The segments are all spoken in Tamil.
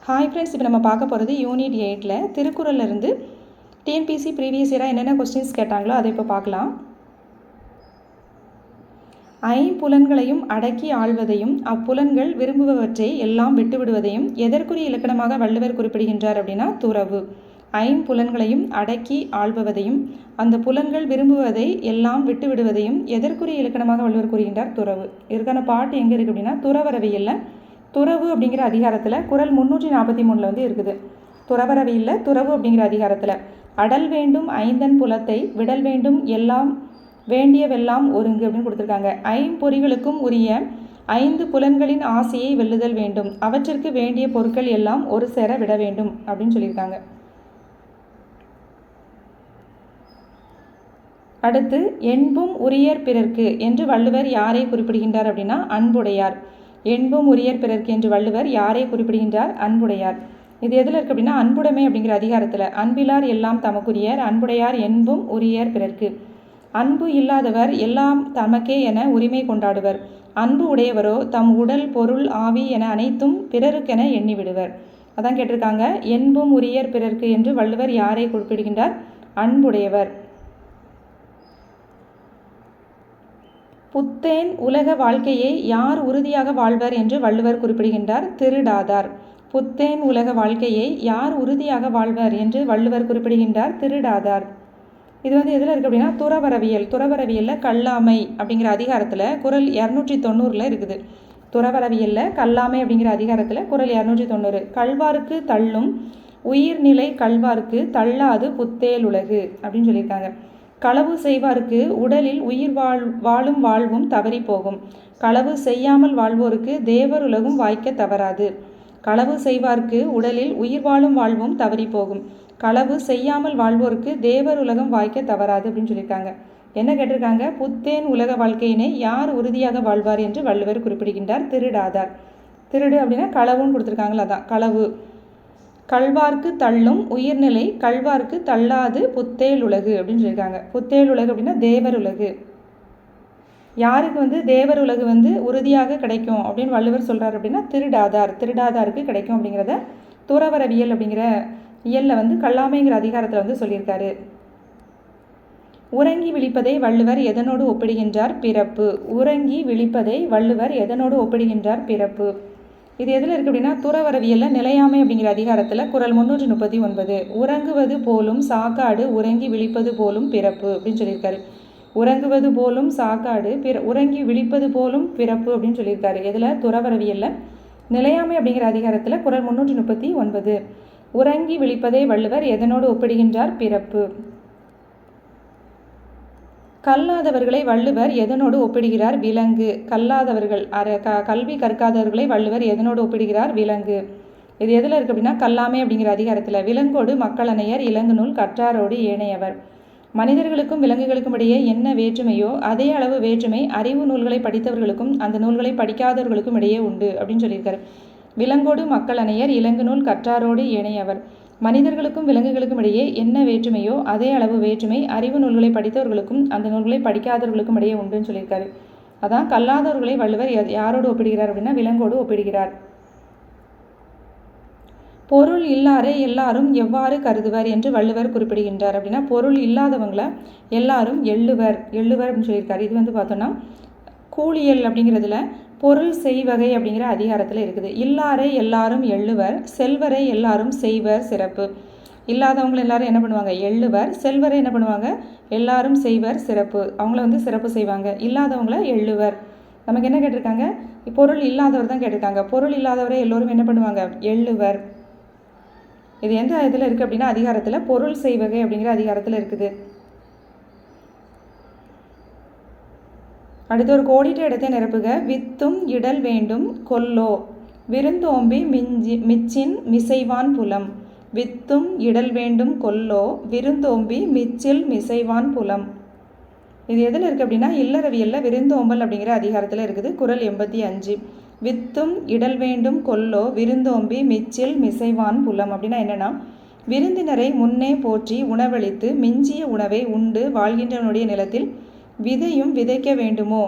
ஹாய் ஃப்ரெண்ட்ஸ், இப்போ நம்ம பார்க்க போகிறது யூனிட் 8ல் திருக்குறள்லேருந்து டிஎன்பிசி ப்ரீவியஸ் இயராக என்னென்ன கொஸ்டின்ஸ் கேட்டாங்களோ அதை இப்போ பார்க்கலாம். ஐம்புலன்களையும் அடக்கி ஆள்வதையும் அப்புலன்கள் விரும்புபவற்றை எல்லாம் விட்டுவிடுவதையும் எதற்குரிய இலக்கணமாக வள்ளுவர் குறிப்பிடுகின்றார் அப்படின்னா துறவு. ஐம்புலன்களையும் அடக்கி ஆள்பவதையும் அந்த புலன்கள் விரும்புவதை எல்லாம் விட்டு விடுவதையும் எதற்குரிய இலக்கணமாக வள்ளுவர் கூறுகின்றார் துறவு. இதற்கான பாட்டு எங்கே இருக்குது அப்படின்னா துறவரவியல்ல துறவு அப்படிங்கிற அதிகாரத்தில் குறள் 343 வந்து இருக்குது. துறவரவியல்ல துறவு அப்படிங்கிற அதிகாரத்தில் அடல் வேண்டும் ஐந்தன் புலத்தை விடல் வேண்டும் எல்லாம் வேண்டியவெல்லாம் ஒருங்கு அப்படின்னு கொடுத்துருக்காங்க. ஐம்பொறிகளுக்கும் உரிய 5 புலன்களின் ஆசையை வெல்லுதல் வேண்டும், அவற்றிற்கு வேண்டிய பொருட்கள் எல்லாம் ஒரு சேர விட வேண்டும் அப்படின்னு சொல்லியிருக்காங்க. அடுத்து என்பும் உரியர் பிறர்க்கு என்று வள்ளுவர் யாரை குறிப்பிடுகின்றார் அப்படின்னா அன்புடையார். என்பும் உரியர் பிறர்க்கு என்று வள்ளுவர் யாரை குறிப்பிடுகின்றார்? அன்புடையார். இது எதில் இருக்குது அப்படின்னா அன்புடைமை அப்படிங்கிற அதிகாரத்தில் அன்பிலார் எல்லாம் தமக்குரியர் அன்புடையார் என்பும் உரியர் பிறர்க்கு. அன்பு இல்லாதவர் எல்லாம் தமக்கே என உரிமை கொண்டாடுவர், அன்பு உடையவரோ தம் உடல் பொருள் ஆவி என அனைத்தும் பிறருக்கென எண்ணிவிடுவர். அதான் கேட்டிருக்காங்க. என்பும் உரியர் பிறர்க்கு என்று வள்ளுவர் யாரை குறிப்பிடுகின்றார்? அன்புடையவர். புத்தேன் உலக வாழ்க்கையை யார் உறுதியாக வாழ்வர் என்று வள்ளுவர் குறிப்பிடுகின்றார்? திருடாதார். புத்தேன் உலக வாழ்க்கையை யார் உறுதியாக வாழ்வர் என்று வள்ளுவர் குறிப்பிடுகின்றார்? திருடாதார். இது வந்து எதில் இருக்குது அப்படின்னா துறவரவியல். துறவரவியலில் கல்லாமை அப்படிங்கிற அதிகாரத்தில் குறள் 290 இருக்குது. துறவரவியலில் கல்லாமை அப்படிங்கிற அதிகாரத்தில் குறள் 290. கல்வார்க்கு தள்ளும் உயிர்நிலை கல்வார்க்கு தள்ளாது புத்தேல் உலகு அப்படின்னு சொல்லியிருக்காங்க. களவு செய்வார்க்கு உடலில் உயிர் வாழும் வாழ்வும் தவறி போகும், களவு செய்யாமல் வாழ்வோருக்கு தேவர் உலகும் வாய்க்க தவறாது. களவு செய்வார்க்கு உடலில் உயிர் வாழும் வாழ்வும் தவறி போகும், களவு செய்யாமல் வாழ்வோருக்கு தேவர் உலகம் வாய்க்க தவறாது அப்படின்னு சொல்லியிருக்காங்க. என்ன கேட்டிருக்காங்க? புத்தேன் உலக வாழ்க்கையினை யார் உறுதியாக வாழ்வார் என்று வள்ளுவர் குறிப்பிடுகின்றார்? திருடாதார். திருடு அப்படின்னா களவுன்னு கொடுத்துருக்காங்களா, அதான் களவு. கல்வார்க்கு தள்ளும் உயிர்நிலை கல்வார்க்கு தள்ளாது புத்தேல் உலகு அப்படின்னு சொல்லியிருக்காங்க. புத்தேல் உலகு அப்படின்னா தேவர் உலகு. யாருக்கு வந்து தேவர் உலகு வந்து உறுதியாக கிடைக்கும் அப்படின்னு வள்ளுவர் சொல்கிறார் அப்படின்னா திருடாதார். திருடாதாருக்கு கிடைக்கும் அப்படிங்கிறத துறவரவியல் அப்படிங்கிற இயலில் வந்து கல்லாமைங்கிற அதிகாரத்தில் வந்து சொல்லியிருக்காரு. உறங்கி விழிப்பதை வள்ளுவர் எதனோடு ஒப்பிடுகின்றார்? பிறப்பு. உறங்கி விழிப்பதை வள்ளுவர் எதனோடு ஒப்பிடுகின்றார்? பிறப்பு. இது எதில் இருக்குது அப்படின்னா துறவரவியலில் நிலையாமை அப்படிங்கிற அதிகாரத்தில் குறள் 339. உறங்குவது போலும் சாக்காடு உறங்கி விழிப்பது போலும் பிறப்பு அப்படின்னு சொல்லியிருக்காரு. உறங்குவது போலும் சாக்காடு உறங்கி விழிப்பது போலும் பிறப்பு அப்படின்னு சொல்லியிருக்காரு. எதில்? துறவரவியலில் நிலையாமை அப்படிங்கிற அதிகாரத்தில் குறள் 339. உறங்கி விழிப்பதை வள்ளுவர் எதனோடு ஒப்பிடுகின்றார்? பிறப்பு. கல்லாதவர்களை வள்ளுவர் எதனோடு ஒப்பிடுகிறார்? விலங்கு. கல்லாதவர்கள் கல்வி கற்காதவர்களை வள்ளுவர் எதனோடு ஒப்பிடுகிறார்? விலங்கு. இது எதில் இருக்குது அப்படின்னா கல்லாமை அப்படிங்கிற அதிகாரத்தில் விலங்கோடு மக்களனையர் இலங்கு நூல் கற்றாரோடு ஏனையவர். மனிதர்களுக்கும் விலங்குகளுக்கும் இடையே என்ன வேற்றுமையோ அதே அளவு வேற்றுமை அறிவு நூல்களை படித்தவர்களுக்கும் அந்த நூல்களை படிக்காதவர்களுக்கும் இடையே உண்டு அப்படின்னு சொல்லியிருக்காரு. விலங்கோடு மக்களனையர் இலங்கு நூல் கற்றாரோடு ஏனையவர். மனிதர்களுக்கும் விலங்குகளுக்கும் இடையே என்ன வேற்றுமையோ அதே அளவு வேற்றுமை அறிவு நூல்களை படித்தவர்களுக்கும் அந்த நூல்களை படிக்காதவர்களுக்கும் இடையே உண்டுன்னு சொல்லியிருக்காரு. அதான் கல்லாதவர்களை வள்ளுவர் யாரோடு ஒப்பிடுகிறார் அப்படின்னா விலங்கோடு ஒப்பிடுகிறார். பொருள் இல்லாரை எல்லாரும் எவ்வாறு கருதுவர் என்று வள்ளுவர் குறிப்பிடுகின்றார் அப்படின்னா பொருள் இல்லாதவங்களை எல்லாரும் எள்ளுவர் அப்படின்னு சொல்லியிருக்காரு. இது வந்து பார்த்தோன்னா கூலியல் அப்படிங்கிறதுல பொருள் செய்வகை அப்படிங்கிற அதிகாரத்தில் இருக்குது. இல்லாரை எல்லாரும் எள்ளுவர், செல்வரை எல்லாரும் செய்வர் சிறப்பு. இல்லாதவங்களை எல்லாரும் என்ன பண்ணுவாங்க? எள்ளுவர். செல்வரை என்ன பண்ணுவாங்க? எல்லாரும் செய்வர் சிறப்பு. அவங்கள வந்து சிறப்பு செய்வாங்க. இல்லாதவங்கள எள்ளுவர். நமக்கு என்ன கேட்டிருக்காங்க? பொருள் இல்லாதவர் தான் கேட்டிருக்காங்க. பொருள் இல்லாதவரை எல்லோரும் என்ன பண்ணுவாங்க? எள்ளுவர். இது எந்த இதில் இருக்குது அப்படின்னா அதிகாரத்தில் பொருள் செய்வகை அப்படிங்கிற அதிகாரத்தில் இருக்குது. அடுத்து ஒரு கோடிட்ட இடத்தை நிரப்புக. வித்தும் இடல் வேண்டும் கொல்லோ விருந்தோம்பி மிச்சின் மிசைவான் புலம். வித்தும் இடல் வேண்டும் கொல்லோ விருந்தோம்பி மிச்சில் மிசைவான் புலம். இது எதில் இருக்குது அப்படின்னா இல்லறவியலில் விருந்தோம்பல் அப்படிங்கிற அதிகாரத்தில் இருக்குது. குறள் 85. வித்தும் இடல் வேண்டும் கொல்லோ விருந்தோம்பி மிச்சில் மிசைவான் புலம் அப்படின்னா என்னென்னா விருந்தினரை முன்னே போற்றி உணவளித்து மிஞ்சிய உணவை உண்டு வாழ்கின்றவனுடைய நிலத்தில் விதையும் விதைக்க வேண்டுமோ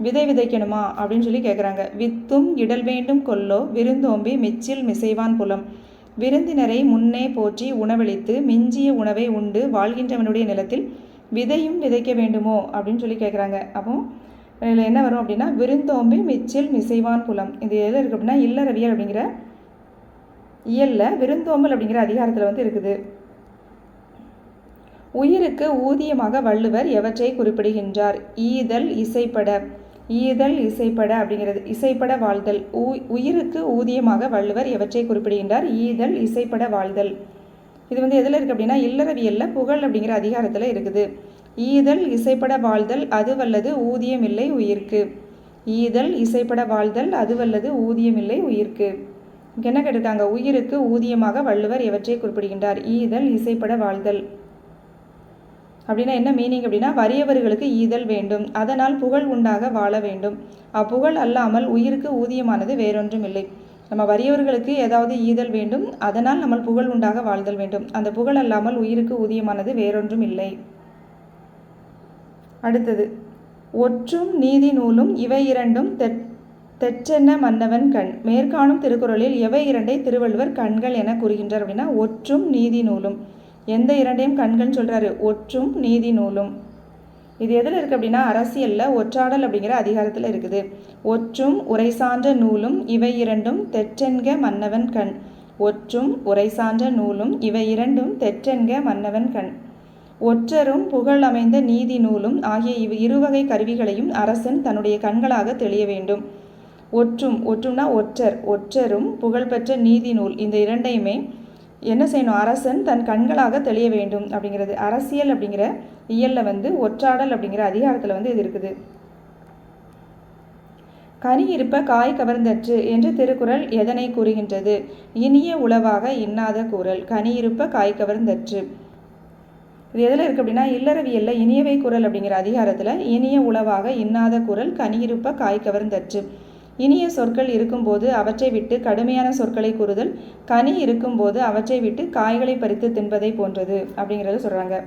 விதை விதைக்கணுமா அப்படின்னு சொல்லி கேட்குறாங்க. வித்தும் இடல் வேண்டும் கொல்லோ விருந்தோம்பி மிச்சில் மிசைவான் புலம். விருந்தினரை முன்னே போற்றி உணவளித்து மிஞ்சிய உணவை உண்டு வாழ்கின்றவனுடைய நிலத்தில் விதையும் விதைக்க வேண்டுமோ அப்படின்னு சொல்லி கேட்குறாங்க. அப்போ இதில் என்ன வரும் அப்படின்னா விருந்தோம்பி மிச்சில் மிசைவான் புலம். இது எதில் இருக்குது அப்படின்னா இல்லறவியல் அப்படிங்கிற இயலில் விருந்தோம்பல் அப்படிங்கிற அதிகாரத்தில் இருக்குது. உயிருக்கு ஊதியமாக வள்ளுவர் எவற்றை குறிப்பிடுகின்றார்? ஈதல் இசைப்பட. ஈதல் இசைப்பட அப்படிங்கிறது இசைப்பட வாழ்தல். உயிருக்கு ஊதியமாக வள்ளுவர் எவற்றை குறிப்பிடுகின்றார்? ஈதல் இசைப்பட வாழ்தல். இது எதில் இருக்குது அப்படின்னா இல்லறவியலில் புகழ் அப்படிங்கிற அதிகாரத்தில் இருக்குது. ஈதல் இசைப்பட வாழ்தல் அதுவல்லது ஊதியமில்லை உயிர்க்கு. ஈதல் இசைப்பட வாழ்தல் அதுவல்லது ஊதியமில்லை உயிர்க்கு. என்ன கேட்டிருக்காங்க? உயிருக்கு ஊதியமாக வள்ளுவர் எவற்றை குறிப்பிடுகின்றார்? ஈதல் இசைப்பட வாழ்தல் அப்படின்னா என்ன மீனிங் அப்படின்னா வறியவர்களுக்கு ஈதல் வேண்டும், அதனால் புகழ் உண்டாக வாழ வேண்டும். அப்புகழ் அல்லாமல் உயிருக்கு ஊதியமானது வேறொன்றும் இல்லை. நம்ம வறியவர்களுக்கு ஏதாவது ஈதல் வேண்டும், அதனால் நம்ம புகழ் உண்டாக வாழ்தல் வேண்டும். அந்த புகழ் அல்லாமல் உயிருக்கு ஊதியமானது வேறொன்றும் இல்லை. அடுத்தது ஒற்றும் நீதி நூலும் இவை இரண்டும் தெற்றென்ன மன்னவன் கண். மேற்காணும் திருக்குறளில் எவை இரண்டை திருவள்ளுவர் கண்கள் என கூறுகின்றார் அப்படின்னா ஒற்றும் நீதி நூலும். எந்த இரண்டையும் கண்கள்னு சொல்கிறாரு? ஒற்றும் நீதி நூலும். இது எதில் இருக்குது அப்படின்னா அரசியலில் ஒற்றாடல் அப்படிங்கிற அதிகாரத்தில் இருக்குது. ஒற்றும் உரை சான்ற நூலும் இவை இரண்டும் தெற்றென்க மன்னவன் கண். ஒற்றும் உரை சான்ற நூலும் இவை இரண்டும் தெற்றென்க மன்னவன் கண். ஒற்றரும் புகழ் அமைந்த நீதி நூலும் ஆகிய இருவகை கருவிகளையும் அரசன் தன்னுடைய கண்களாக தெளிய வேண்டும். ஒற்றும்னா ஒற்றர். ஒற்றரும் புகழ்பெற்ற நீதி நூல் இந்த இரண்டையுமே என்ன செய்யணும்? அரசன் தன் கண்களாக தெளிய வேண்டும் அப்படிங்கிறது. அரசியல் அப்படிங்கிற இயலில் ஒற்றாடல் அப்படிங்கிற அதிகாரத்தில் இது இருக்குது. கனி இருப்ப காய் கவர்ந்தற்று என்று திருக்குறள் எதனை கூறுகின்றது? இனிய உளவாக இன்னாத கூறல். கனி இருப்ப காய் கவர்ந்தற்று இது எதில் இருக்குது அப்படின்னா இல்லறவியலில் இனியவை குறள் அப்படிங்கிற அதிகாரத்தில் இனிய உளவாக இன்னாத குறல் கனியிருப்ப காய் கவர்ந்தற்று. இனிய சொற்கள் இருக்கும்போது அவற்றை விட்டு கடுமையான சொற்களை கூறுதல் கனி இருக்கும்போது அவற்றை விட்டு காய்களை பறித்து தின்பதை போன்றது அப்படிங்கிறத சொல்கிறாங்க.